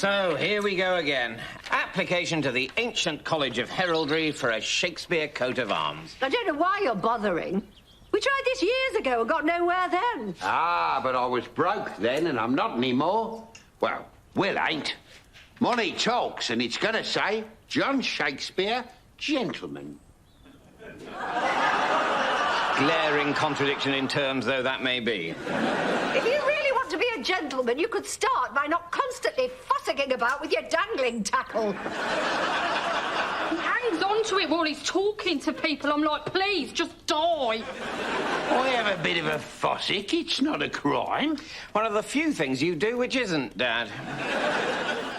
So, here we go again. Application to the Ancient College of Heraldry for a Shakespeare coat of arms. I don't know why you're bothering. We tried this years ago and got nowhere then. Ah, but I was broke then and I'm not anymore. Well, Will ain't. Money talks and it's going to say, John Shakespeare, gentleman. Glaring contradiction in terms, though that may be. If you really want to be a gentleman, you could start by not constantly fussing about with your dangling tackle. He hangs on to it while he's talking to people. I'm like, please, just die. I have a bit of a fossick. It's not a crime. One of the few things you do which isn't, Dad.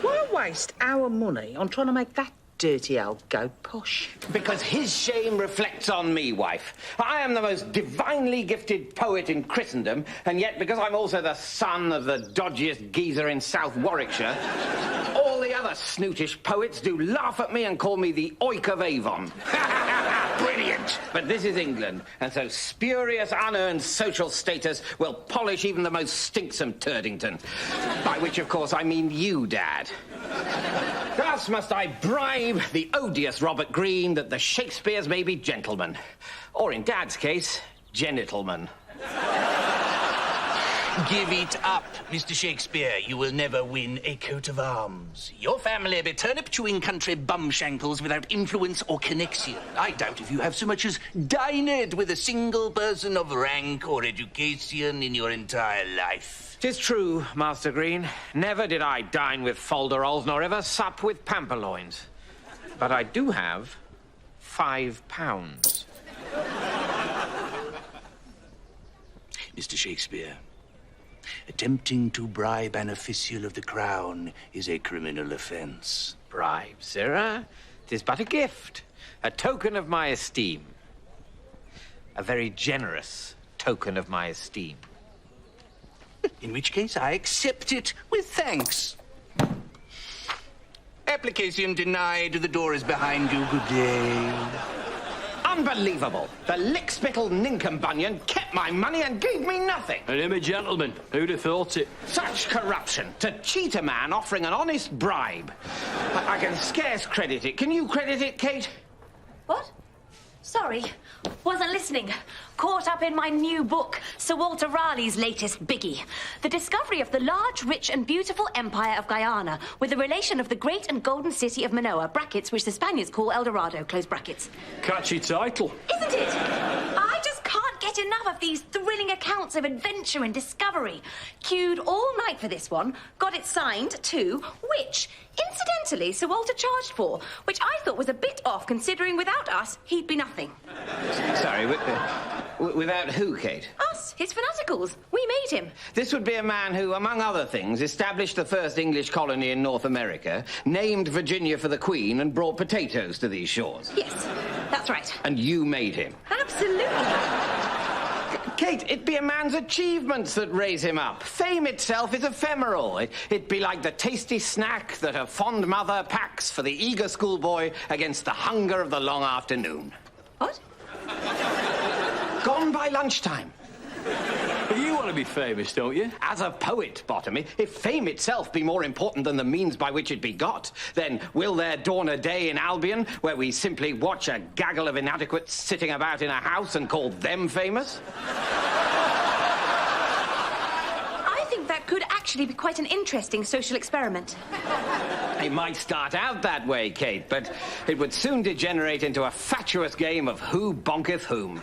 Why waste our money on trying to make that dirty old go posh? Because his shame reflects on me, wife. I am the most divinely gifted poet in Christendom, and yet because I'm also the son of the dodgiest geezer in South Warwickshire, all the other snootish poets do laugh at me and call me the Oik of Avon. Brilliant! But this is England, and so spurious, unearned social status will polish even the most stinksome Turdington. By which, of course, I mean you, Dad. Thus must I bribe the odious Robert Greene that the Shakespeares may be gentlemen. Or, in Dad's case, genitalmen. Give it up, Mr. Shakespeare. You will never win a coat of arms. Your family be turnip-chewing country bumshankles without influence or connection. I doubt if you have so much as dined with a single person of rank or education in your entire life. 'Tis true, Master Green. Never did I dine with folderols, nor ever sup with pamperloins. But I do have £5. Mr. Shakespeare, attempting to bribe an official of the crown is a criminal offence. Bribe, sirrah? 'Tis but a gift, a token of my esteem. A very generous token of my esteem. In which case, I accept it with thanks. Application denied. The door is behind you. Good day. Unbelievable! The lickspittle nincombunion kept my money and gave me nothing! And him a gentleman. Who'd have thought it? Such corruption! To cheat a man offering an honest bribe. I can scarce credit it. Can you credit it, Kate? What? Sorry, wasn't listening. Caught up in my new book, Sir Walter Raleigh's latest biggie. The discovery of the large, rich and beautiful empire of Guyana with the relation of the great and golden city of Manoa, brackets, which the Spaniards call El Dorado, close brackets. Catchy title. Isn't it? I just can't get enough of these thrilling accounts of adventure and discovery. Queued all night for this one, got it signed too, which, incidentally, Sir Walter charged for, which I thought was a bit off considering without us, he'd be nothing. Sorry, without who, Kate? Us, his fanaticals. We made him. This would be a man who, among other things, established the first English colony in North America, named Virginia for the Queen, and brought potatoes to these shores. Yes, that's right. And you made him. Absolutely. Kate, it'd be a man's achievements that raise him up. Fame itself is ephemeral. It'd be like the tasty snack that a fond mother packs for the eager schoolboy against the hunger of the long afternoon. What? Gone by lunchtime. But you want to be famous, don't you? As a poet, Bottomy, if fame itself be more important than the means by which it be got, then will there dawn a day in Albion where we simply watch a gaggle of inadequates sitting about in a house and call them famous? I think that could actually be quite an interesting social experiment. It might start out that way, Kate, but it would soon degenerate into a fatuous game of who bonketh whom.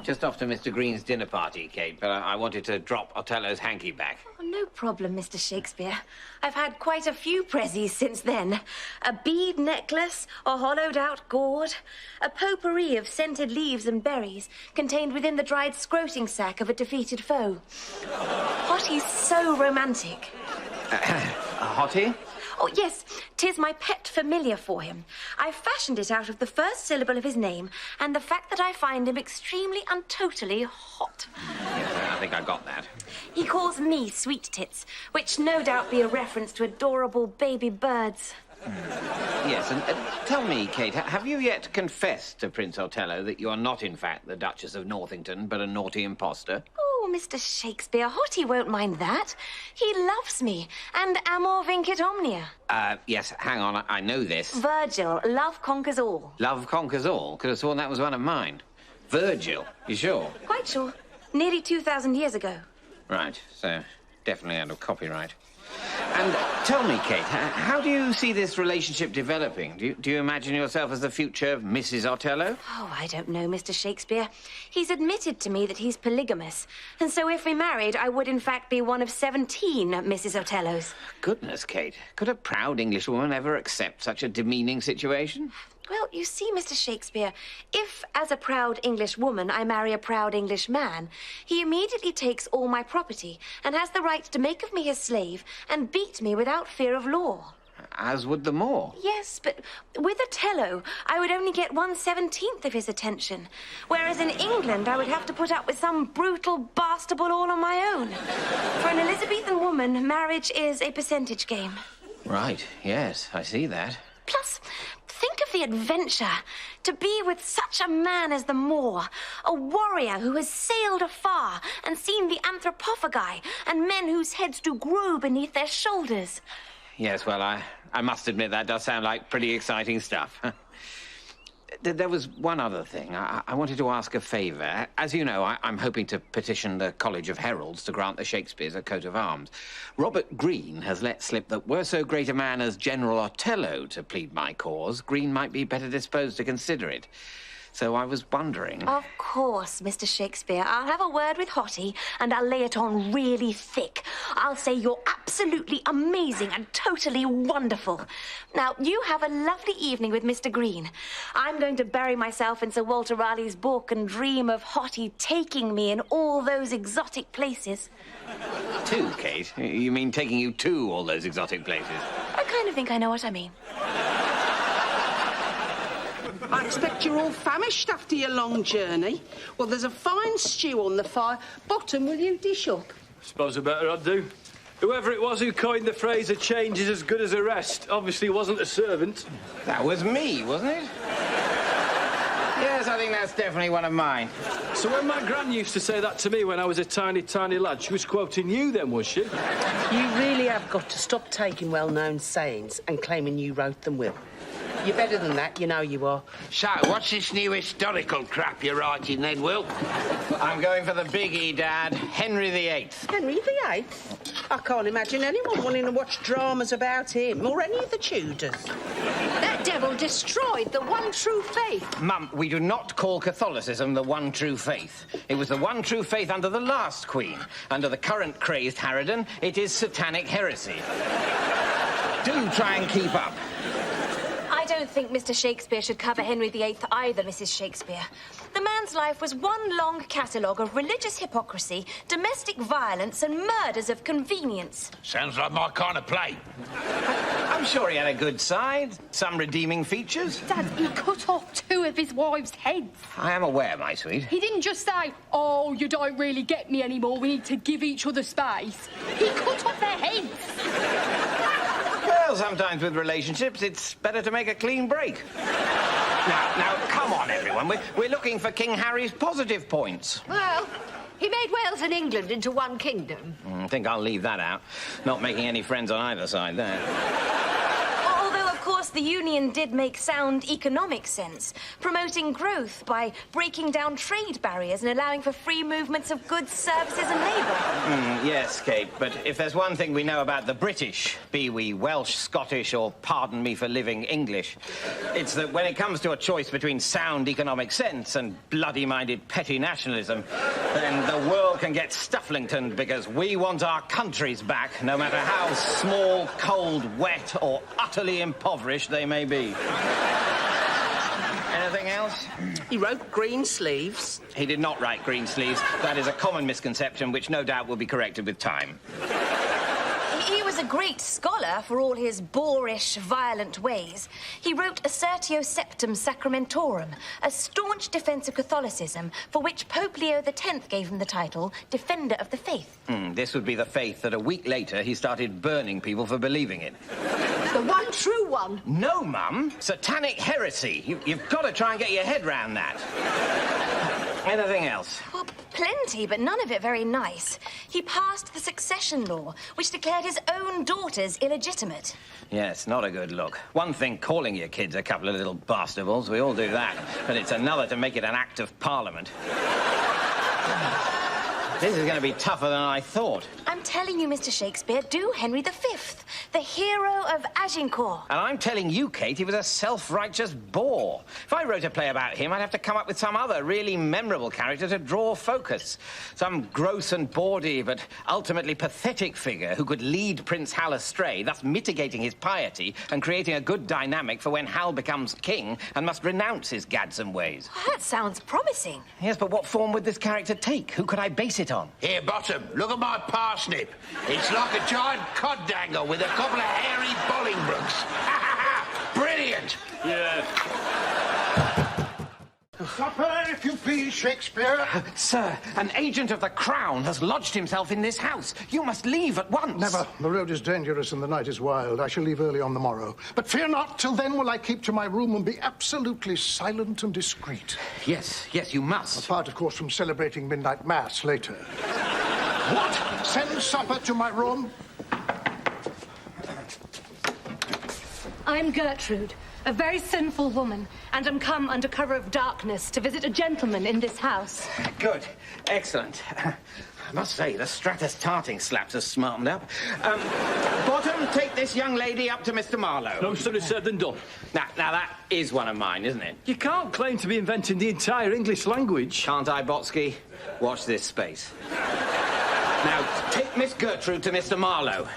Just off to Mr. Green's dinner party, Kate, but I wanted to drop Othello's hanky back. Oh, no problem, Mr. Shakespeare. I've had quite a few prezzies since then. A bead necklace, a hollowed-out gourd, a potpourri of scented leaves and berries contained within the dried scroting sack of a defeated foe. Hottie's so romantic. A hottie? Oh, yes, 'tis my pet familiar for him. I fashioned it out of the first syllable of his name and the fact that I find him extremely and totally hot. Yes, I think I got that. He calls me Sweet Tits, which no doubt be a reference to adorable baby birds. Yes, and tell me, Kate, have you yet confessed to Prince Othello that you are not, in fact, the Duchess of Northington, but a naughty impostor? Oh, Oh, Mr. Shakespeare, Hottie won't mind that. He loves me, and amor vincit omnia. Yes, hang on, I know this. Virgil, love conquers all. Love conquers all. Could have sworn that was one of mine. Virgil, you sure? Quite sure. Nearly 2,000 years ago. Right, so definitely out of copyright. And tell me, Kate, how do you see this relationship developing? Do you imagine yourself as the future Mrs. Othello? Oh, I don't know, Mr. Shakespeare. He's admitted to me that he's polygamous. And so if we married, I would in fact be one of 17 Mrs. Othellos. Goodness, Kate. Could a proud Englishwoman ever accept such a demeaning situation? Well, you see, Mr. Shakespeare, if, as a proud English woman, I marry a proud English man, he immediately takes all my property and has the right to make of me his slave and beat me without fear of law. As would the Moor. Yes, but with Othello, I would only get 1/17 of his attention. Whereas in England, I would have to put up with some brutal bastable all on my own. For an Elizabethan woman, marriage is a percentage game. Right, yes, I see that. Plus, think of the adventure. To be with such a man as the Moor, a warrior who has sailed afar and seen the anthropophagi and men whose heads do grow beneath their shoulders. Yes, well, I must admit that does sound like pretty exciting stuff. There was one other thing. I wanted to ask a favour. As you know, I'm hoping to petition the College of Heralds to grant the Shakespeares a coat of arms. Robert Greene has let slip that were so great a man as General Othello to plead my cause, Greene might be better disposed to consider it. So I was wondering... Of course, Mr. Shakespeare. I'll have a word with Hottie, and I'll lay it on really thick. I'll say you're absolutely amazing and totally wonderful. Now, you have a lovely evening with Mr. Greene. I'm going to bury myself in Sir Walter Raleigh's book and dream of Hottie taking me in all those exotic places. To, Kate? You mean taking you to all those exotic places? I kind of think I know what I mean. I expect you're all famished after your long journey. Well, there's a fine stew on the fire. Bottom, will you dish up? Suppose I better I'd do. Whoever it was who coined the phrase "a change is as good as a rest" obviously wasn't a servant. That was me, wasn't it? Yes, I think that's definitely one of mine. So when my gran used to say that to me when I was a tiny, tiny lad, she was quoting you then, was she? You really have got to stop taking well-known sayings and claiming you wrote them, Will. You're better than that, you know you are. So, what's this new historical crap you're writing then, Will? I'm going for the biggie, Dad. Henry VIII. Henry VIII? I can't imagine anyone wanting to watch dramas about him or any of the Tudors. That devil destroyed the one true faith. Mum, we do not call Catholicism the one true faith. It was the one true faith under the last Queen. Under the current crazed harridan, it is satanic heresy. Do try and keep up. I don't think Mr. Shakespeare should cover Henry VIII either, Mrs. Shakespeare. The man's life was one long catalogue of religious hypocrisy, domestic violence, and murders of convenience. Sounds like my kind of play. I'm sure he had a good side, some redeeming features. Dad, he cut off 2 of his wives' heads. I am aware, my sweet. He didn't just say, "Oh, you don't really get me anymore, we need to give each other space." He cut off their heads. Well, sometimes with relationships, it's better to make a clean break. Now, come on, everyone. We're looking for King Harry's positive points. Well, he made Wales and England into one kingdom. I think I'll leave that out. Not making any friends on either side there. Although, of course, the Union did make sound economic sense, promoting growth by breaking down trade barriers and allowing for free movements of goods, services and labour. Yes, Kate, but if there's one thing we know about the British, be we Welsh, Scottish, or, pardon me for living, English, it's that when it comes to a choice between sound economic sense and bloody-minded petty nationalism, then the world can get Stufflingtoned because we want our countries back, no matter how small, cold, wet, or utterly impoverished they may be. Anything else? He wrote green sleeves. He did not write green sleeves. That is a common misconception, which no doubt will be corrected with time. He was a great scholar for all his boorish, violent ways. He wrote Assertio Septem Sacramentorum, a staunch defence of Catholicism, for which Pope Leo X gave him the title Defender of the Faith. This would be the faith that a week later he started burning people for believing in. The one true one. No, Mum. Satanic heresy. You've got to try and get your head round that. Anything else? Well, plenty, but none of it very nice. He passed the succession law, which declared his own daughters illegitimate. Yes, not a good look. One thing calling your kids a couple of little bastables, we all do that. But it's another to make it an act of parliament. This is going to be tougher than I thought. I'm telling you, Mr. Shakespeare, do Henry V, the hero of Agincourt. And I'm telling you, Kate, he was a self-righteous bore. If I wrote a play about him, I'd have to come up with some other really memorable character to draw focus. Some gross and bawdy, but ultimately pathetic figure who could lead Prince Hal astray, thus mitigating his piety and creating a good dynamic for when Hal becomes king and must renounce his gadsome ways. Well, that sounds promising. Yes, but what form would this character take? Who could I base it on? Here, Bottom, look at my parsnip. It's like a giant cod dangle with a couple of hairy Bollingbrookes. Brilliant! Yeah. Supper, if you please, Shakespeare. Sir, an agent of the Crown has lodged himself in this house. You must leave at once. Never. The road is dangerous and the night is wild. I shall leave early on the morrow. But fear not, till then will I keep to my room and be absolutely silent and discreet. Yes, you must. Apart, of course, from celebrating midnight mass later. What? Send supper to my room? I'm Gertrude, a very sinful woman, and am come under cover of darkness to visit a gentleman in this house. Good. Excellent. I must say, the Stratus tarting slaps are smartened up. Bottom, take this young lady up to Mr. Marlowe. No sooner said than done. Now, that is one of mine, isn't it? You can't claim to be inventing the entire English language. Can't I, Botsky? Watch this space. Now, take Miss Gertrude to Mr. Marlowe.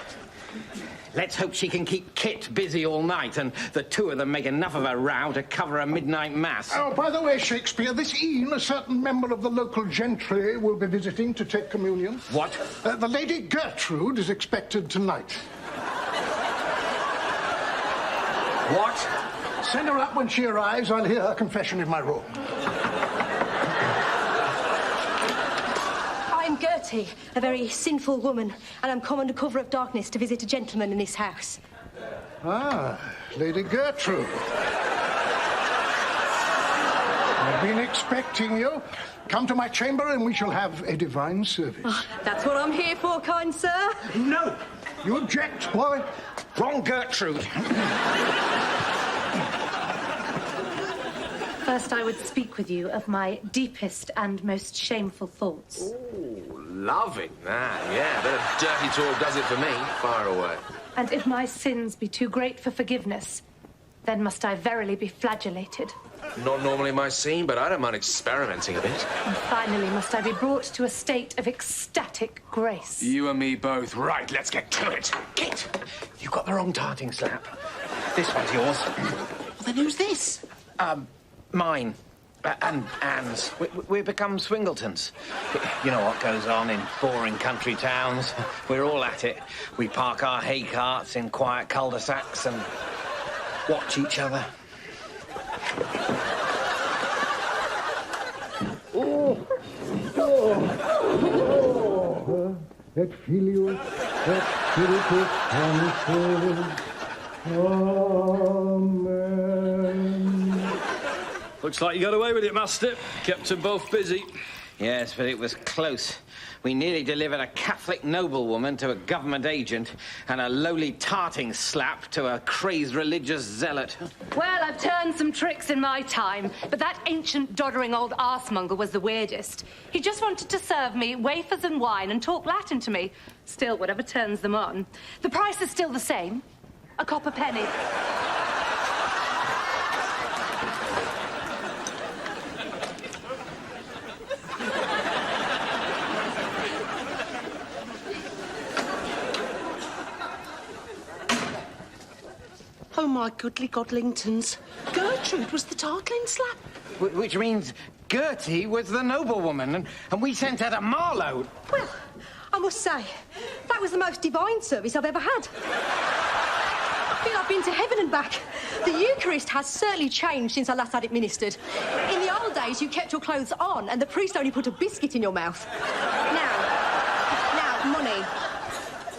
Let's hope she can keep Kit busy all night and the two of them make enough of a row to cover a midnight mass. Oh, by the way, Shakespeare, this evening a certain member of the local gentry will be visiting to take communion. What? The Lady Gertrude is expected tonight. What? Send her up when she arrives. I'll hear her confession in my room. I'm Gertie, a very sinful woman, and I'm come under cover of darkness to visit a gentleman in this house. Ah, Lady Gertrude. I've been expecting you. Come to my chamber and we shall have a divine service. Oh, that's what I'm here for, kind sir. No! You object, boy? Wrong Gertrude. First, I would speak with you of my deepest and most shameful thoughts. Ooh, loving that, yeah. Bit of dirty talk does it for me. Fire away. And if my sins be too great for forgiveness, then must I verily be flagellated. Not normally my scene, but I don't mind experimenting a bit. And finally, must I be brought to a state of ecstatic grace. You and me both. Right, let's get to it. Kit, you got the wrong tarting slap. This one's yours. Well, then who's this? Mine. And Anne's. We become Swingletons. You know what goes on in boring country towns. We're all at it. We park our hay carts in quiet cul-de-sacs and watch each other. Et filius, et spiritus sanctus. Amen. Looks like you got away with it, Master. Kept them both busy. Yes, but it was close. We nearly delivered a Catholic noblewoman to a government agent and a lowly tarting slap to a crazed religious zealot. Well, I've turned some tricks in my time, but that ancient doddering old arsemonger was the weirdest. He just wanted to serve me wafers and wine and talk Latin to me. Still, whatever turns them on. The price is still the same. A copper penny. Oh, my goodly godlingtons. Gertrude was the tartling slap. Which means Gertie was the noblewoman, and we sent her to Marlowe. Well, I must say, that was the most divine service I've ever had. I feel I've been to heaven and back. The Eucharist has certainly changed since I last had it ministered. In the old days, you kept your clothes on, and the priest only put a biscuit in your mouth. Now, money.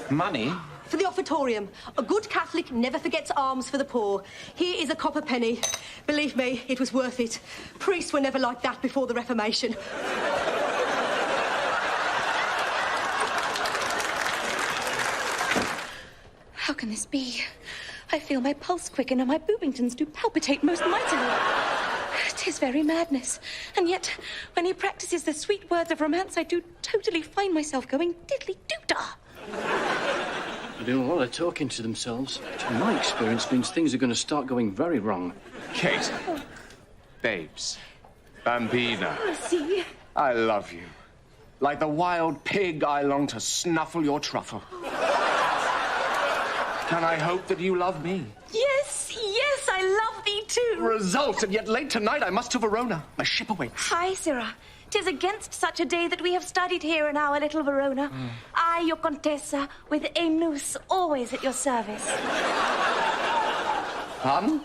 Money? for the offertorium. A good Catholic never forgets alms for the poor. Here is a copper penny. Believe me, it was worth it. Priests were never like that before the Reformation. How can this be? I feel my pulse quicken and my boobingtons do palpitate most mightily. 'Tis very madness. And yet, when he practices the sweet words of romance, I do totally find myself going diddly-doo-dah. They're doing a lot of talking to themselves, which in my experience means things are going to start going very wrong. Kate. Babes. Bambina. See? I love you. Like the wild pig, I long to snuffle your truffle. Can I hope that you love me? Yes, yes, I love thee too. Result, and yet late tonight I must to Verona. My ship awaits. Hi, Sirrah. 'Tis against such a day that we have studied here in our little Verona. I, your Contessa, with a noose always at your service. Pardon?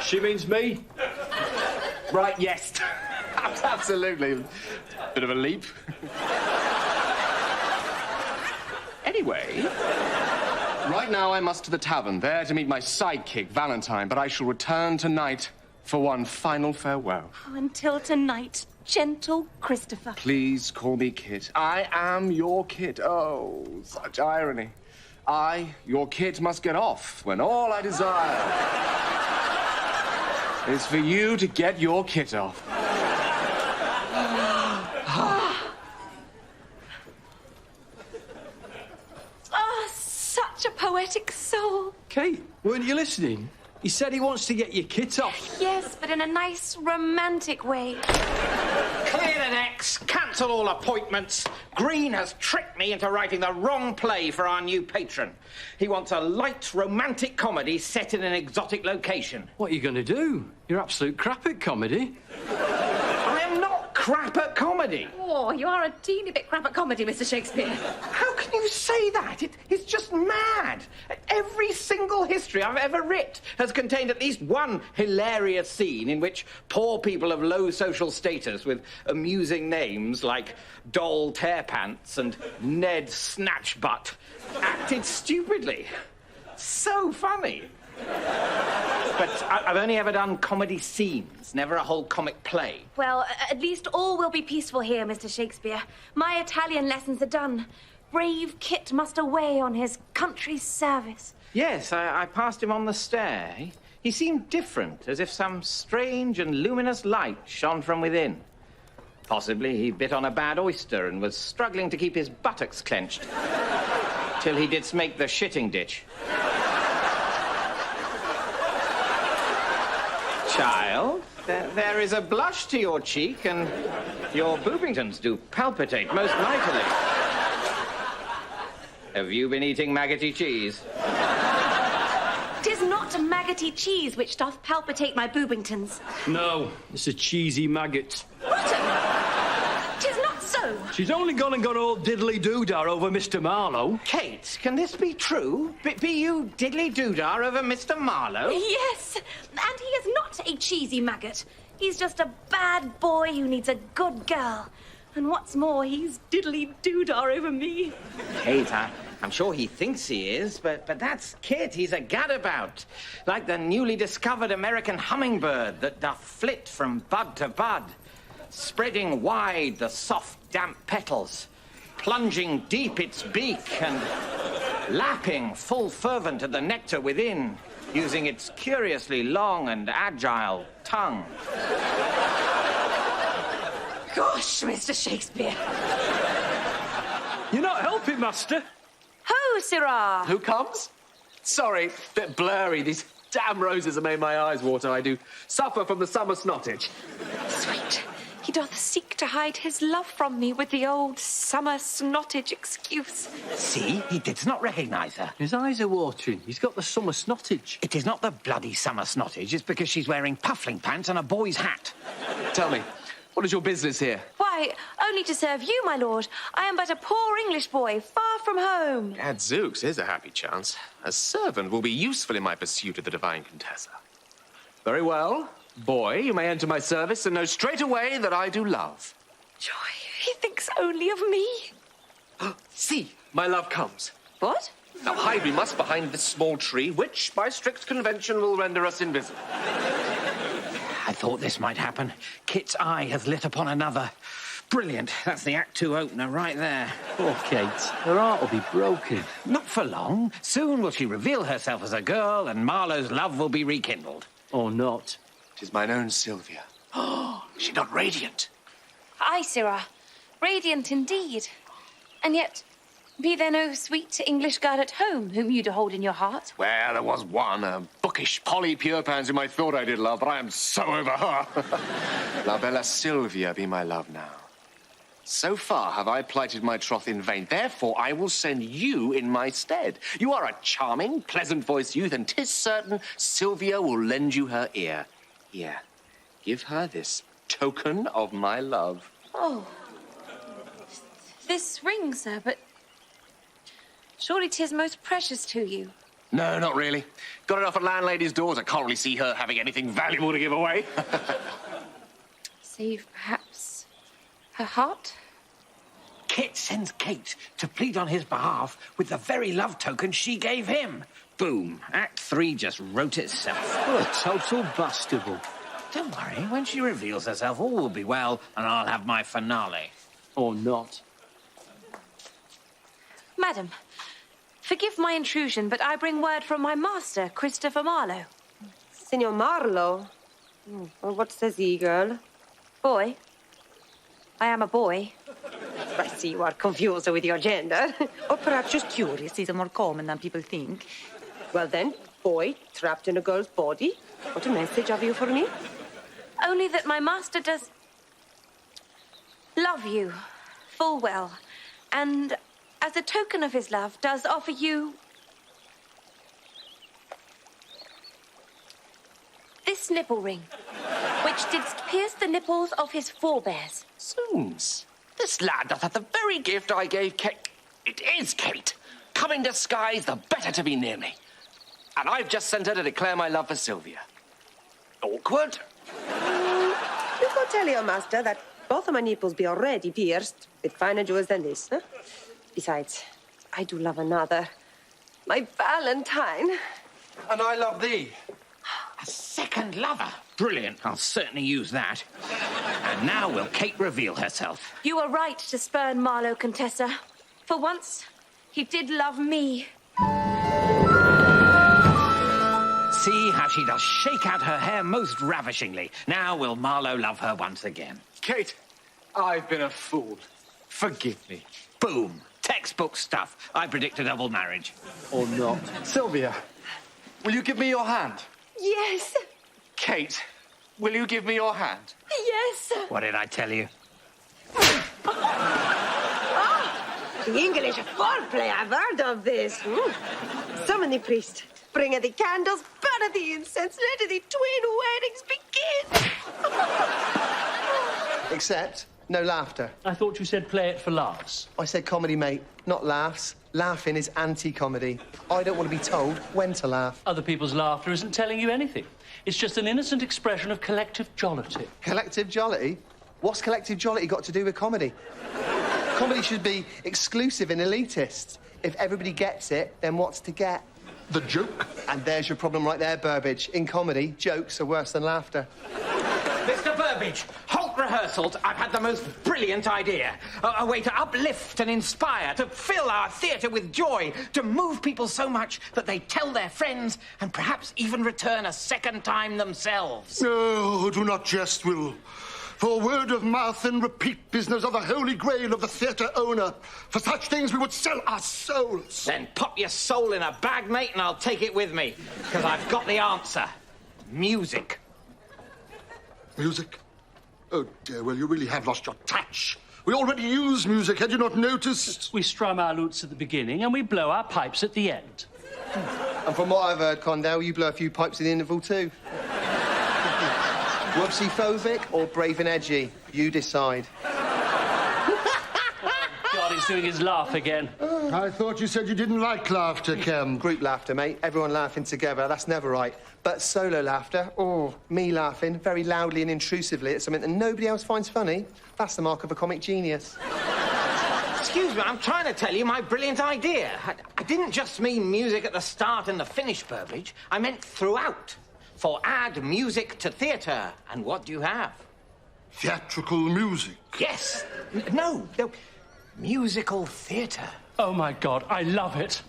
She means me? Right, yes. Absolutely. Bit of a leap. Anyway, right now I must to the tavern, there to meet my sidekick, Valentine, but I shall return tonight for one final farewell. Until tonight, gentle Christopher. Please call me Kit. I am your Kit. Oh, such irony. I, your Kit, must get off when all I desire is for you to get your Kit off. Oh, such a poetic soul. Kate, weren't you listening? He said he wants to get your kit off. Yes, but in a nice, romantic way. Clear the decks, cancel all appointments. Green has tricked me into writing the wrong play for our new patron. He wants a light, romantic comedy set in an exotic location. What are you going to do? You're absolute crap at comedy. I am not crap at comedy. Oh, you are a teeny bit crap at comedy, Mr. Shakespeare. How can you say that? It's just mad. Every single history I've ever writ has contained at least one hilarious scene in which poor people of low social status with amusing names like Doll Tearpants and Ned Snatchbutt acted stupidly. So funny. But I've only ever done comedy scenes, never a whole comic play. Well, at least all will be peaceful here, Mr. Shakespeare. My Italian lessons are done. Brave Kit must away on his country's service. Yes, I passed him on the stair. He seemed different, as if some strange and luminous light shone from within. Possibly he bit on a bad oyster and was struggling to keep his buttocks clenched. Till he did make the shitting ditch. Child, there is a blush to your cheek, and your boobingtons do palpitate most mightily. Have you been eating maggoty cheese? 'Tis not maggoty cheese which doth palpitate my boobingtons. No, it's a cheesy maggot. What? 'Tis not so. She's only gone and got all diddly-doo-dah over Mr. Marlowe. Kate, can this be true? Be you diddly-doo-dah over Mr. Marlowe? Yes, and he is not a cheesy maggot. He's just a bad boy who needs a good girl. And what's more, he's diddly-doo-dah over me. Kate, I'm sure he thinks he is, but that's Kit. He's a gadabout. Like the newly discovered American hummingbird that doth flit from bud to bud, spreading wide the soft, damp petals, plunging deep its beak and lapping full fervent at the nectar within, using its curiously long and agile tongue. Gosh, Mr. Shakespeare. You're not helping, Master. Ho, Sirrah! Who comes? Sorry, bit blurry. These damn roses have made my eyes water. I do suffer from the summer snottage. Sweet, he doth seek to hide his love from me with the old summer snottage excuse. See, he did not recognise her. His eyes are watering. He's got the summer snottage. It is not the bloody summer snottage. It's because she's wearing puffling pants and a boy's hat. Tell me, what is your business here? Why, only to serve you, my lord. I am but a poor English boy, far from home. Gadzooks, here's a happy chance. A servant will be useful in my pursuit of the divine Contessa. Very well. Boy, you may enter my service and know straight away that I do love. Joy, he thinks only of me. See, my love comes. What? Now hide we must behind this small tree, which, by strict convention, will render us invisible. I thought this might happen. Kit's eye has lit upon another. Brilliant. That's the Act 2 opener right there. Poor Kate. Her heart will be broken. Not for long. Soon will she reveal herself as a girl, and Marlowe's love will be rekindled. Or not. 'Tis mine own Sylvia. Oh, is she not radiant? Aye, sirrah. Radiant indeed. And yet, be there no sweet English girl at home whom you do hold in your heart? Well, there was one, a bookish Polly Purepans whom I thought I did love, but I am so over her. La bella Sylvia be my love now. So far have I plighted my troth in vain. Therefore, I will send you in my stead. You are a charming, pleasant-voiced youth, and 'tis certain Sylvia will lend you her ear. Here, give her this token of my love. Oh. This ring, sir, but surely 'tis most precious to you. No, not really. Got it off a landlady's doors. I can't really see her having anything valuable to give away. Save, perhaps, her heart? Kit sends Kate to plead on his behalf with the very love token she gave him. Boom. Act 3 just wrote itself. What a total bustable. Don't worry. When she reveals herself, all will be well, and I'll have my finale. Or not. Madam, forgive my intrusion, but I bring word from my master, Christopher Marlowe. Signor Marlowe? Well, what says he, girl? Boy. I am a boy. I see you are confused with your gender. Or perhaps just curious. These are more common than people think. Well then, boy, trapped in a girl's body. What a message have you for me? Only that my master does love you full well, and as a token of his love, does offer you this nipple ring, which didst pierce the nipples of his forebears. Zoons. This lad doth have the very gift I gave Kate. It is Kate. Come in disguise, the better to be near me. And I've just sent her to declare my love for Sylvia. Awkward? You go tell your master that both of my nipples be already pierced with finer jewels than this, huh? Besides, I do love another. My Valentine. And I love thee. A second lover. Brilliant. I'll certainly use that. And now will Kate reveal herself. You were right to spurn Marlowe, Contessa. For once, he did love me. See how she does shake out her hair most ravishingly. Now will Marlowe love her once again. Kate, I've been a fool. Forgive me. Boom. Textbook stuff. I predict a double marriage. Or not. Sylvia, will you give me your hand? Yes. Kate, will you give me your hand? Yes. What did I tell you? The English foreplay, I've heard of this. Summon the priest. Bring the candles, burn the incense, let the twin weddings begin. Except no laughter. I thought you said play it for laughs. I said comedy, mate, not laughs. Laughing is anti-comedy. I don't want to be told when to laugh. Other people's laughter isn't telling you anything. It's just an innocent expression of collective jollity. Collective jollity? What's collective jollity got to do with comedy? Comedy should be exclusive and elitist. If everybody gets it, then what's to get? The joke. And there's your problem right there, Burbage. In comedy, jokes are worse than laughter. Mr. Burbage, halt rehearsals. I've had the most brilliant idea. A way to uplift and inspire, to fill our theatre with joy, to move people so much that they tell their friends and perhaps even return a second time themselves. Oh, do not jest, Will. For word of mouth and repeat business are the holy grail of the theatre owner. For such things we would sell our souls. Then pop your soul in a bag, mate, and I'll take it with me. Because I've got the answer. Music. Music? Oh, dear, well, you really have lost your touch. We already use music, had you not noticed? We strum our lutes at the beginning and we blow our pipes at the end. And from what I've heard, Condell, you blow a few pipes in the interval too. Whoopsie-phobic or brave and edgy? You decide. God, he's doing his laugh again. I thought you said you didn't like laughter, Kem. Group laughter, mate. Everyone laughing together. That's never right. But solo laughter, or me laughing very loudly and intrusively at something that nobody else finds funny, that's the mark of a comic genius. Excuse me, I'm trying to tell you my brilliant idea. I didn't just mean music at the start and the finish, Burbage. I meant throughout. For add music to theatre. And what do you have? Theatrical music? Yes. No. Musical theatre. Oh, my God, I love it.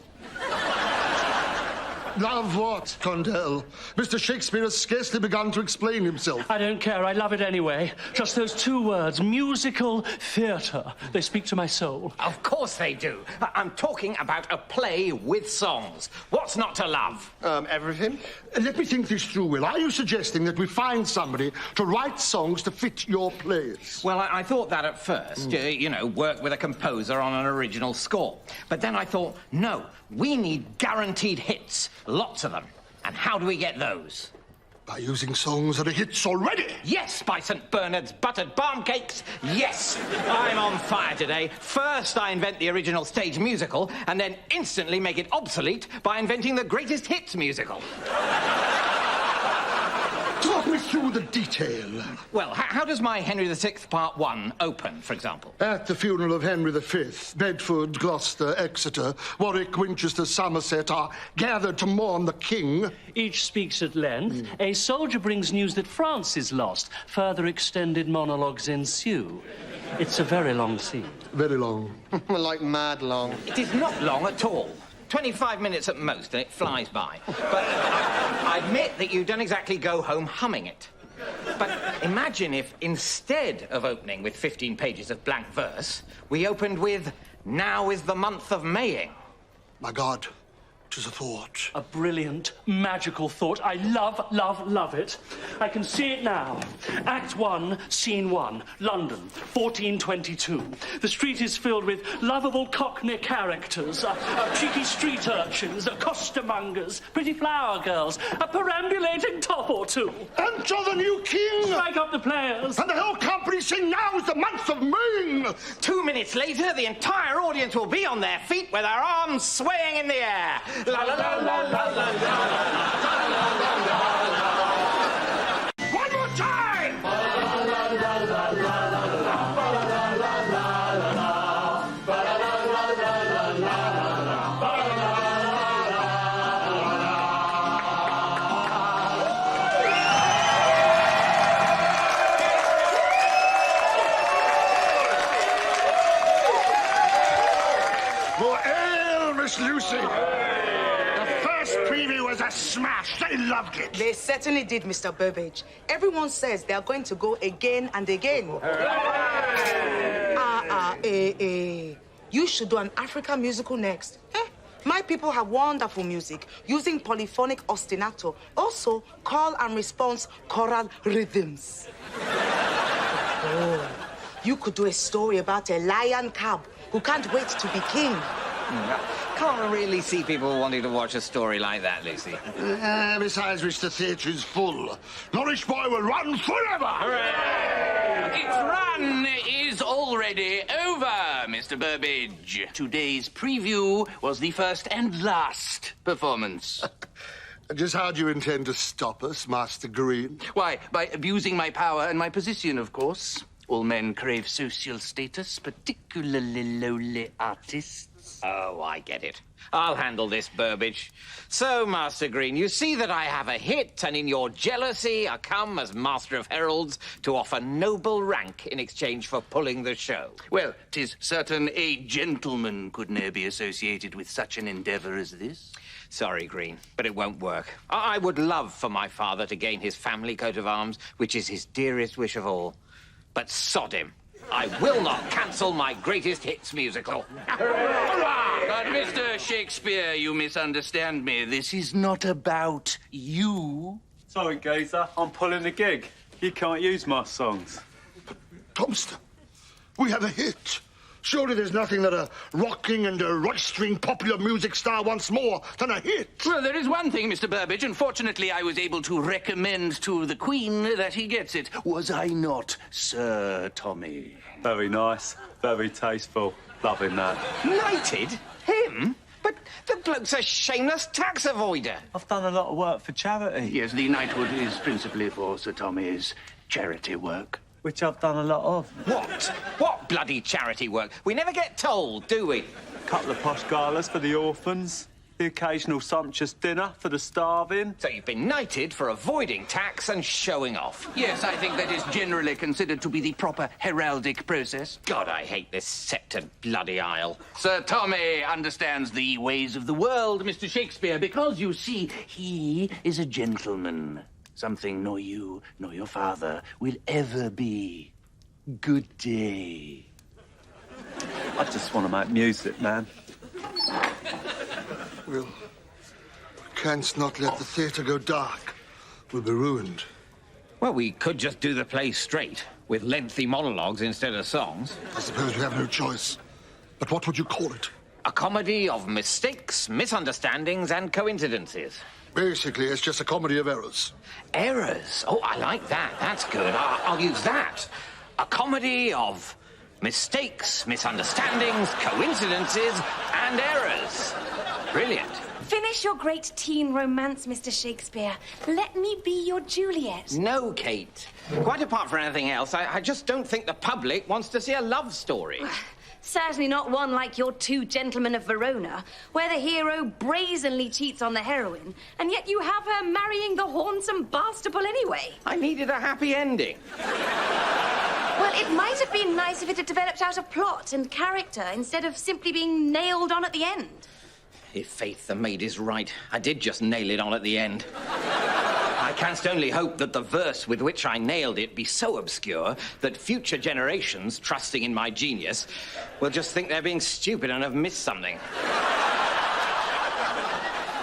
Love what, Condell? Mr. Shakespeare has scarcely begun to explain himself. I don't care. I love it anyway. Just those two words, musical theatre. They speak to my soul. Of course they do. I'm talking about a play with songs. What's not to love? Everything. Let me think this through, Will. Are you suggesting that we find somebody to write songs to fit your plays? Well, I thought that at first. You know, work with a composer on an original score. But then I thought, no, we need guaranteed hits. Lots of them. And how do we get those? By using songs that are hits already? Yes, by St. Bernard's buttered balm cakes. Yes, I'm on fire today. First, I invent the original stage musical, and then instantly make it obsolete by inventing the greatest hits musical. Talk me through the detail. Well, how does my Henry VI Part 1 open, for example? At the funeral of Henry V, Bedford, Gloucester, Exeter, Warwick, Winchester, Somerset are gathered to mourn the king. Each speaks at length. A soldier brings news that France is lost. Further extended monologues ensue. It's a very long scene. Very long. Like mad long. It is not long at all. 25 minutes at most, and it flies by. But I admit that you don't exactly go home humming it. But imagine if, instead of opening with 15 pages of blank verse, we opened with, "Now is the month of Maying." My God, 'tis a thought. A brilliant, magical thought. I love, love, love it. I can see it now. Act 1, Scene 1, London, 1422. The street is filled with lovable Cockney characters, cheeky street urchins, costermongers, pretty flower girls, a perambulating top or two. Enter the new king! Strike up the players! And the whole company sing "Now is the month of May." 2 minutes later, the entire audience will be on their feet with their arms swaying in the air. La la la la la la la. One more time! More ale, Miss Lucy. Preview was a smash. They loved it. They certainly did, Mr. Burbage. Everyone says they are going to go again and again. You should do an African musical next. My people have wonderful music using polyphonic ostinato, also call and response choral rhythms. You could do a story about a lion cub who can't wait to be king. Can't really see people wanting to watch a story like that, Lucy. Besides which, the theatre is full. Norwich Boy will run forever! Hooray! Its run is already over, Mr. Burbage. Today's preview was the first and last performance. Just how do you intend to stop us, Master Green? Why, by abusing my power and my position, of course. All men crave social status, particularly lowly artists. Oh, I get it. I'll handle this, Burbage. So, Master Green, you see that I have a hit, and in your jealousy I come as Master of Heralds to offer noble rank in exchange for pulling the show. Well, 'tis certain a gentleman could ne'er be associated with such an endeavour as this. Sorry, Green, but it won't work. I would love for my father to gain his family coat of arms, which is his dearest wish of all. But sod him. I will not cancel my greatest hits musical. But, Mr. Shakespeare, you misunderstand me. This is not about you. Sorry, Gaither, I'm pulling the gig. You can't use my songs. Thompson, we have a hit. Surely there's nothing that a rocking and a roistering popular music star wants more than a hit. Well, there is one thing, Mr. Burbage. Unfortunately, I was able to recommend to the Queen that he gets it. Was I not, Sir Tommy? Very nice, very tasteful. Loving that. Knighted? Him? But the bloke's a shameless tax avoider. I've done a lot of work for charity. Yes, the knighthood is principally for Sir Tommy's charity work. which I've done a lot of. What? What bloody charity work? We never get told, do we? A couple of posh galas for the orphans, the occasional sumptuous dinner for the starving. So you've been knighted for avoiding tax and showing off. Yes, I think that is generally considered to be the proper heraldic process. God, I hate this sceptred bloody isle. Sir Tommy understands the ways of the world, Mr. Shakespeare, because, you see, he is a gentleman. Something nor you nor your father will ever be. Good day. I just want to make music, man. Well, canst not let the theatre go dark. We'll be ruined. Well, we could just do the play straight, with lengthy monologues instead of songs. I suppose we have no choice. But what would you call it? A comedy of mistakes, misunderstandings, and coincidences. Basically, it's just a comedy of errors. Errors? Oh, I like that. That's good. I'll use that. A comedy of mistakes, misunderstandings, coincidences, and errors. Brilliant. Finish your great teen romance, Mr. Shakespeare. Let me be your Juliet. No, Kate. Quite apart from anything else, I just don't think the public wants to see a love story. Certainly not one like your Two Gentlemen of Verona, where the hero brazenly cheats on the heroine, and yet you have her marrying the handsome Bastable anyway. I needed a happy ending. Well, it might have been nice if it had developed out of plot and character instead of simply being nailed on at the end. If Faith the maid is right, I did just nail it on at the end. I canst only hope that the verse with which I nailed it be so obscure that future generations, trusting in my genius, will just think they're being stupid and have missed something.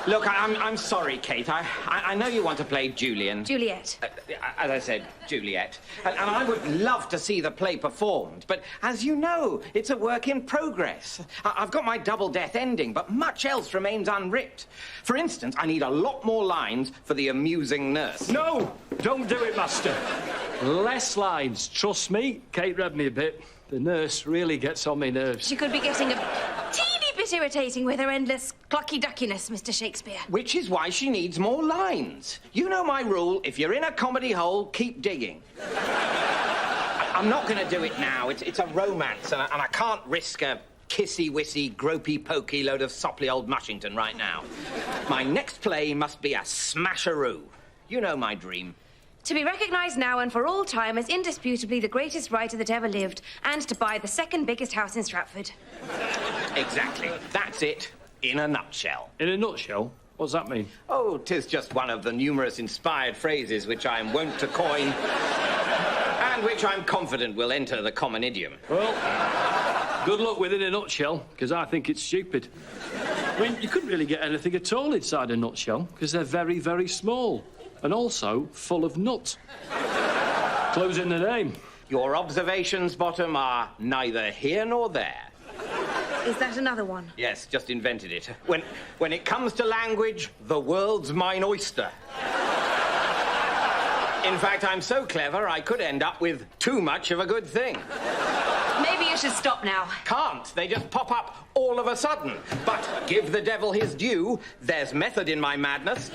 Look, I'm sorry, Kate. I know you want to play Juliet. As I said, Juliet. And I would love to see the play performed. But as you know, it's a work in progress. I've got my double death ending, but much else remains unwritten. For instance, I need a lot more lines for the amusing nurse. No! Don't do it, Master. Less lines. Trust me, Kate read me a bit. The nurse really gets on my nerves. She could be getting a teeny bit irritating with her endless clucky-duckiness, Mr. Shakespeare. Which is why she needs more lines. You know my rule, if you're in a comedy hole, keep digging. I'm not going to do it now. It's a romance, and I can't risk a kissy-wissy, gropey-pokey load of sopply old Mushington right now. My next play must be a smasheroo. You know my dream. To be recognised now and for all time as indisputably the greatest writer that ever lived, and to buy the second biggest house in Stratford. Exactly. That's it, in a nutshell. In a nutshell? What's that mean? Oh, 'tis just one of the numerous inspired phrases which I am wont to coin, and which I'm confident will enter the common idiom. Well, good luck with it in a nutshell, because I think it's stupid. I mean, you couldn't really get anything at all inside a nutshell, because they're very, very small. And also full of nut. Close in the name. Your observations, Bottom, are neither here nor there. Is that another one? Yes, just invented it. When it comes to language, the world's mine oyster. In fact, I'm so clever, I could end up with too much of a good thing. Maybe you should stop now. Can't. They just pop up all of a sudden. But give the devil his due. There's method in my madness.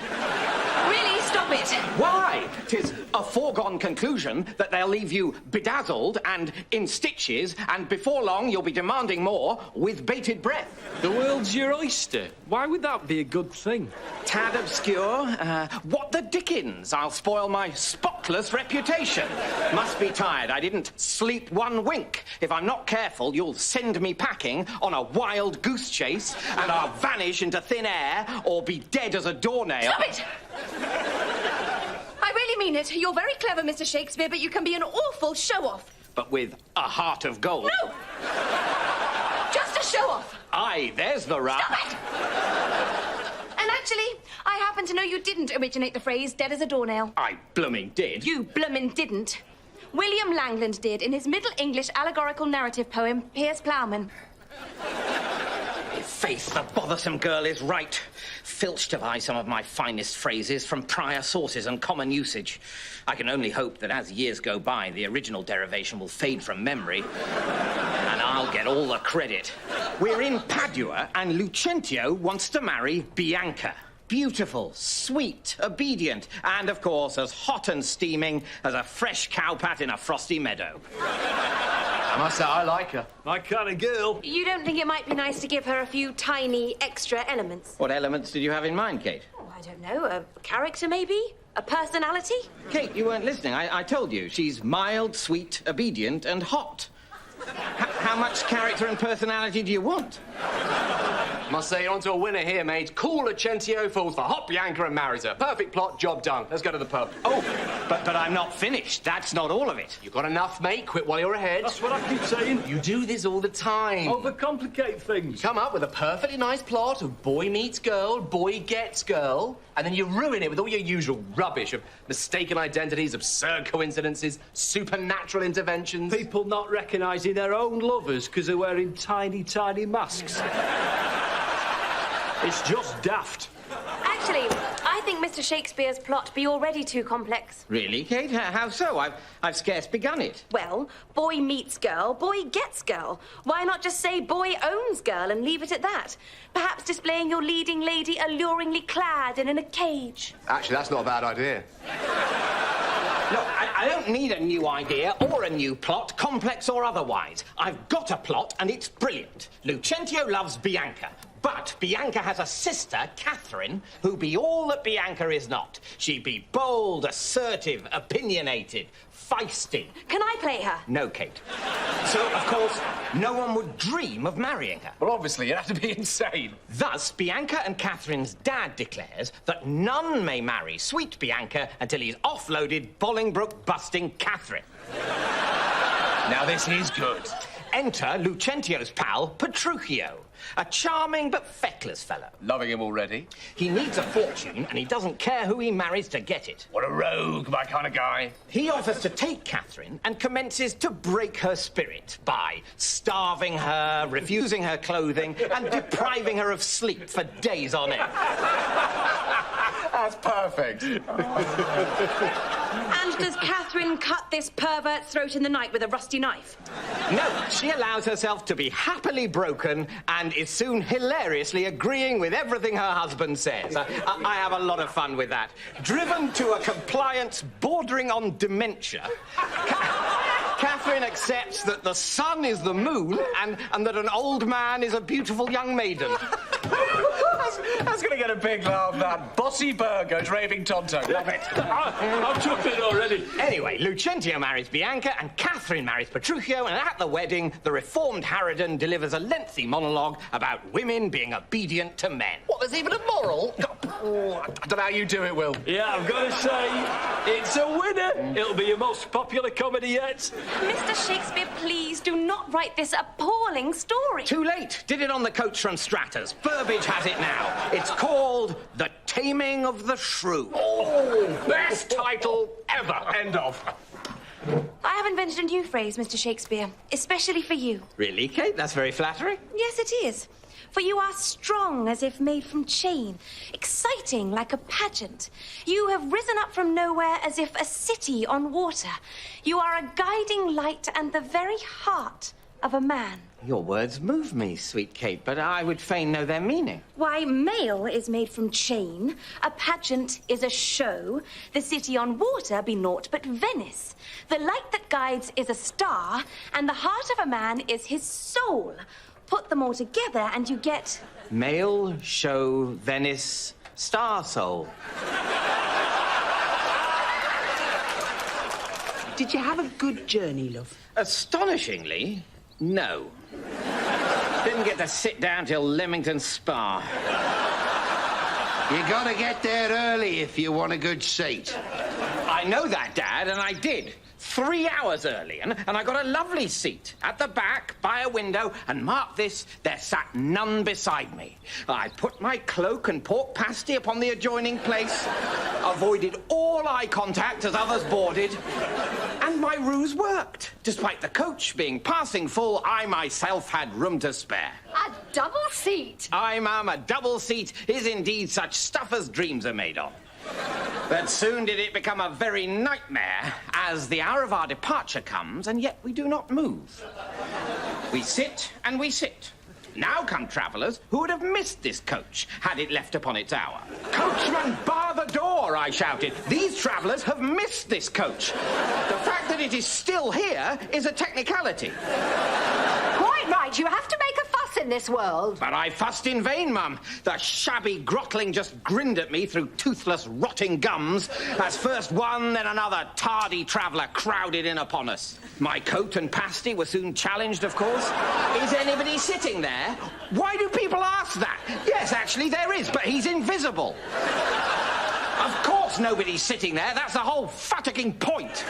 Really, stop it. Why? 'Tis a foregone conclusion that they'll leave you bedazzled and in stitches, and before long you'll be demanding more with bated breath. The world's your oyster. Why would that be a good thing? Tad obscure. What the dickens? I'll spoil my spotless reputation. Must be tired. I didn't sleep one wink. If I'm not careful, you'll send me packing on a wild goose chase, and I'll vanish into thin air or be dead as a doornail. Stop it! I really mean it. You're very clever, Mr. Shakespeare, but you can be an awful show-off. But with a heart of gold. No! Just a show-off. Aye, there's the rub. Stop it! And actually, I happen to know you didn't originate the phrase dead as a doornail. I blooming did. You blooming didn't. William Langland did in his Middle English allegorical narrative poem, Piers Plowman. Faith, the bothersome girl is right. Filched have I some of my finest phrases from prior sources and common usage. I can only hope that as years go by, the original derivation will fade from memory, and I'll get all the credit. We're in Padua, and Lucentio wants to marry Bianca. beautiful, sweet, obedient, and, of course, as hot and steaming as a fresh cowpat in a frosty meadow. I must say, I like her. My kind of girl. You don't think it might be nice to give her a few tiny extra elements? What elements did you have in mind, Kate? Oh, I don't know. A character, maybe? A personality? Kate, you weren't listening. I told you. She's mild, sweet, obedient, and hot. How much character and personality do you want? Must say, you're onto a winner here, mate. Cool Lucentio falls for hot Bianca and marries her. Perfect plot, job done. Let's go to the pub. Oh, but I'm not finished. That's not all of it. You got enough, mate? Quit while you're ahead. That's what I keep saying. You do this all the time. Overcomplicate things. Come up with a perfectly nice plot of boy meets girl, boy gets girl, and then you ruin it with all your usual rubbish of mistaken identities, absurd coincidences, supernatural interventions. People not recognising their own lovers because they're wearing tiny, tiny masks. It's just daft. Actually, I think Mr. Shakespeare's plot be already too complex. Really, Kate? How so? I've scarce begun it. Well, boy meets girl, boy gets girl. Why not just say boy owns girl and leave it at that? Perhaps displaying your leading lady alluringly clad and in a cage. Actually, that's not a bad idea. Look, I don't need a new idea or a new plot, complex or otherwise. I've got a plot, and it's brilliant. Lucentio loves Bianca. But Bianca has a sister, Catherine, who be all that Bianca is not. She be bold, assertive, opinionated, feisty. Can I play her? No, Kate. So, of course, no one would dream of marrying her. Well, obviously, you'd have to be insane. Thus, Bianca and Catherine's dad declares that none may marry sweet Bianca until he's offloaded Bolingbroke-busting Catherine. Now, this is good. Enter Lucentio's pal, Petruchio. A charming but feckless fellow. Loving him already. He needs a fortune, and he doesn't care who he marries to get it. What a rogue, my kind of guy. He offers to take Catherine and commences to break her spirit by starving her, refusing her clothing, and depriving her of sleep for days on end. That's perfect. And does Catherine cut this pervert's throat in the night with a rusty knife? No, she allows herself to be happily broken and is soon hilariously agreeing with everything her husband says. I have a lot of fun with that. Driven to a compliance bordering on dementia, Catherine accepts that the sun is the moon and that an old man is a beautiful young maiden. That's going to get a big laugh, that. Bossy Burgo's raving tonto. Love it. I'm chuckling already. Anyway, Lucentio marries Bianca and Catherine marries Petruchio, and at the wedding, the reformed Harridan delivers a lengthy monologue about women being obedient to men. What, there's even a moral? Oh, I don't know how you do it, Will. Yeah, I've got to say, it's a winner. It'll be your most popular comedy yet. Mr. Shakespeare, please do not write this appalling story. Too late. Did it on the coach from Stratus. Burbage has it now. It's called The Taming of the Shrew. Oh, best title ever. End of. I have invented a new phrase, Mr. Shakespeare, especially for you. Really, Kate? That's very flattering. Yes, it is. For you are strong as if made from chain, exciting like a pageant. You have risen up from nowhere as if a city on water. You are a guiding light and the very heart of a man. Your words move me, sweet Kate, but I would fain know their meaning. Why, mail is made from chain, a pageant is a show, the city on water be naught but Venice. The light that guides is a star, and the heart of a man is his soul. Put them all together and you get... Mail, show, Venice, star soul. Did you have a good journey, love? Astonishingly, no. Didn't get to sit down till Leamington Spa. You gotta get there early if you want a good seat. I know that, Dad, and I did. 3 hours early, and I got a lovely seat at the back by a window, and mark this, there sat none beside me. I put my cloak and pork pasty upon the adjoining place, avoided all eye contact as others boarded, and my ruse worked. Despite the coach being passing full, I myself had room to spare. A double seat? Aye, ma'am, a double seat is indeed such stuff as dreams are made of. But soon did it become a very nightmare, as the hour of our departure comes, and yet we do not move. We sit and we sit. Now come travellers who would have missed this coach had it left upon its hour. Coachman, bar the door, I shouted. These travellers have missed this coach. The fact that it is still here is a technicality. Quite right, you have to make a fuss in this world. But I fussed in vain, Mum. The shabby grotling just grinned at me through toothless, rotting gums as first one, then another tardy traveller crowded in upon us. My coat and pasty were soon challenged, of course. Is anybody sitting there? Why do people ask that? Yes, actually, there is, but he's invisible. Of course nobody's sitting there. That's the whole futtocking point.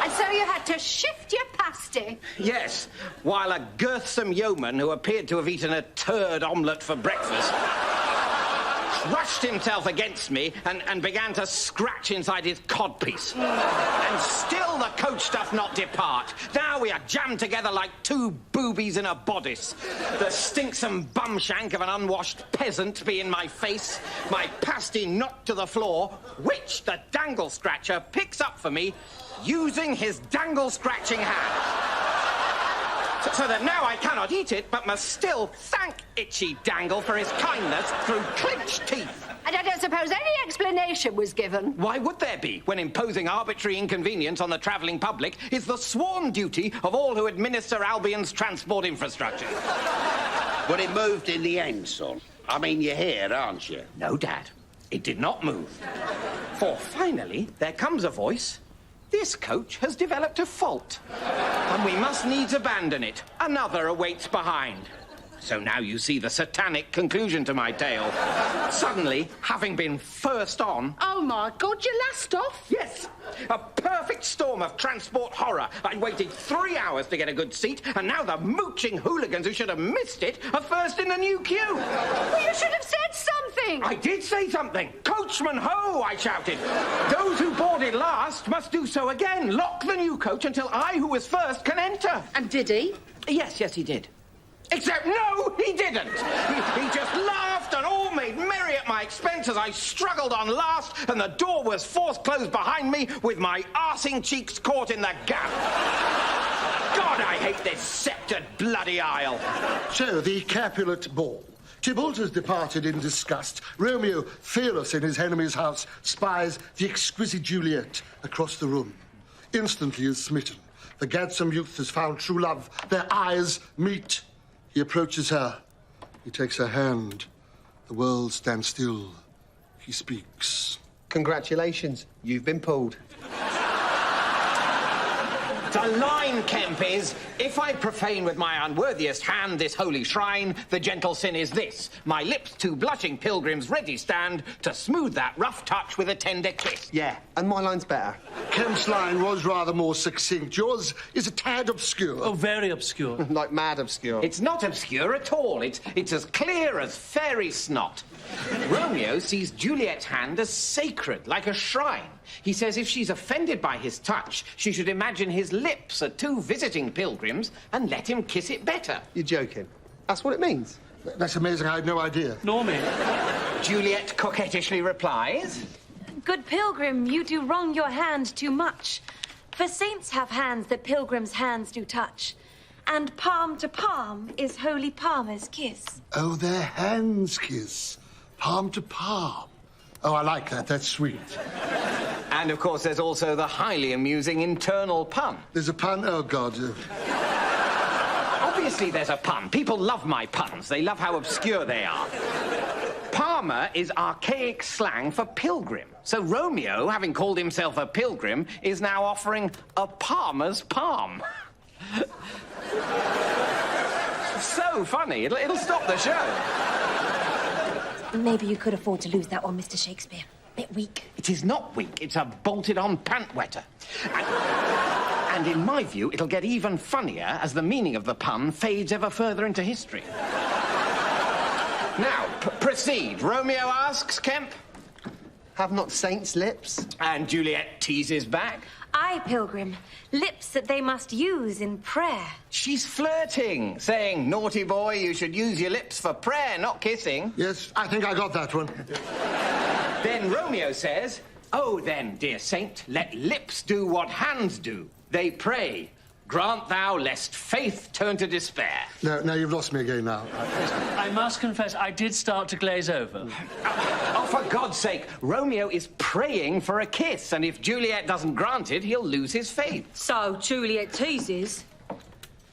And so you had to shift your pasty? Yes, while a girthsome yeoman who appeared to have eaten a turd omelette for breakfast crushed himself against me and began to scratch inside his codpiece. And still the coach doth not depart. Now we are jammed together like two boobies in a bodice. The stinksome bumshank of an unwashed peasant be in my face, my pasty knocked to the floor, which the dangle scratcher picks up for me using his dangle-scratching hand. So that now I cannot eat it, but must still thank Itchy Dangle for his kindness through clenched teeth. And I don't suppose any explanation was given. Why would there be, when imposing arbitrary inconvenience on the travelling public is the sworn duty of all who administer Albion's transport infrastructure? But it moved in the end, son. I mean, you're here, aren't you? No, Dad. It did not move. For finally, there comes a voice. This coach has developed a fault, and we must needs abandon it. Another awaits behind. So now you see the satanic conclusion to my tale. Suddenly, having been first on... Oh, my God, you're last off? Yes, a perfect storm of transport horror. I'd waited 3 hours to get a good seat, and now the mooching hooligans who should have missed it are first in the new queue. Well, you should have said something. I did say something. Coachman ho, I shouted. Those who boarded last must do so again. Lock the new coach until I, who was first, can enter. And did he? Yes, he did. Except, no, he didn't. He just laughed and all made merry at my expense as I struggled on last and the door was forced closed behind me with my arsing cheeks caught in the gap. God, I hate this sceptred bloody aisle. So, the Capulet Ball. Tybalt has departed in disgust. Romeo, fearless in his enemy's house, spies the exquisite Juliet across the room. Instantly is smitten. The gadsome youth has found true love. Their eyes meet. He approaches her. He takes her hand. The world stands still. He speaks. Congratulations. You've been pulled. The line, Kemp, is, if I profane with my unworthiest hand this holy shrine, the gentle sin is this. My lips to blushing pilgrims ready stand to smooth that rough touch with a tender kiss. Yeah, and my line's better. Kemp's line was rather more succinct. Yours is a tad obscure. Oh, very obscure. Like mad obscure. It's not obscure at all. It's as clear as fairy snot. Romeo sees Juliet's hand as sacred, like a shrine. He says if she's offended by his touch, she should imagine his lips are two visiting pilgrims and let him kiss it better. You're joking. That's what it means. That's amazing. I had no idea. Nor me. Juliet coquettishly replies, Good pilgrim, you do wrong your hand too much. For saints have hands that pilgrims' hands do touch. And palm to palm is holy palmer's kiss. Oh, their hands kiss. Palm to palm. Oh, I like that. That's sweet. And, of course, there's also the highly amusing internal pun. There's a pun? Oh, God. Obviously, there's a pun. People love my puns. They love how obscure they are. Palmer is archaic slang for pilgrim. So Romeo, having called himself a pilgrim, is now offering a palmer's palm. So funny. It'll stop the show. Maybe you could afford to lose that one, Mr. Shakespeare. Bit weak. It is not weak. It's a bolted-on pant-wetter. And in my view, it'll get even funnier as the meaning of the pun fades ever further into history. Now, proceed. Romeo asks, Kemp. Have not saints lips? And Juliet teases back. Aye, pilgrim. Lips that they must use in prayer. She's flirting, saying, naughty boy, you should use your lips for prayer, not kissing. Yes, I think I got that one. Then Romeo says, oh, then, dear saint, let lips do what hands do. They pray, Grant thou, lest faith turn to despair. No, you've lost me again now. I must confess, I did start to glaze over. Oh, for God's sake, Romeo is praying for a kiss, and if Juliet doesn't grant it, he'll lose his faith. So Juliet teases.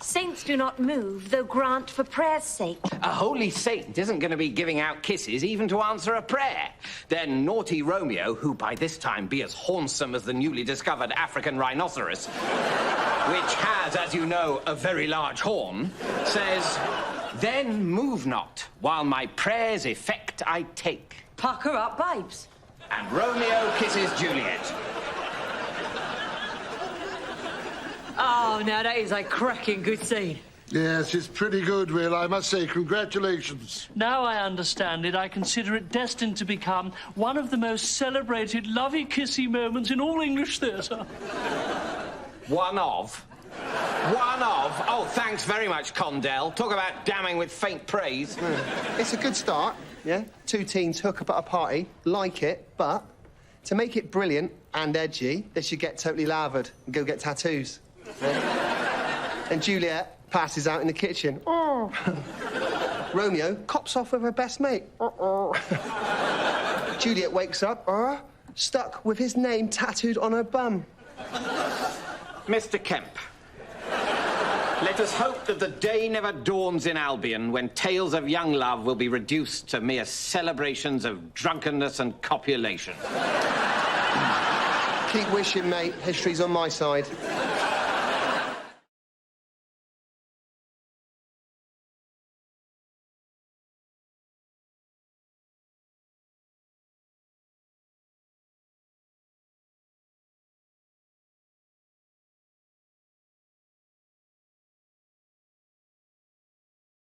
Saints do not move, though grant for prayer's sake. A holy saint isn't going to be giving out kisses even to answer a prayer. Then naughty Romeo, who by this time be as hornsome as the newly discovered African rhinoceros, which has, as you know, a very large horn, says, "Then move not, while my prayer's effect I take." Pucker up, babes. And Romeo kisses Juliet. Oh, now that is a cracking good scene. Yes, it's pretty good, Will, I must say. Congratulations. Now I understand it, I consider it destined to become one of the most celebrated lovey-kissy moments in all English theatre. One of? One of? Oh, thanks very much, Condell. Talk about damning with faint praise. It's a good start, yeah? Two teens hook up at a party, like it, but to make it brilliant and edgy, they should get totally lathered and go get tattoos. Yeah? And Juliet passes out in the kitchen. Oh. Romeo cops off with her best mate. Juliet wakes up, stuck with his name tattooed on her bum. Mr. Kemp, let us hope that the day never dawns in Albion when tales of young love will be reduced to mere celebrations of drunkenness and copulation. Keep wishing, mate. History's on my side.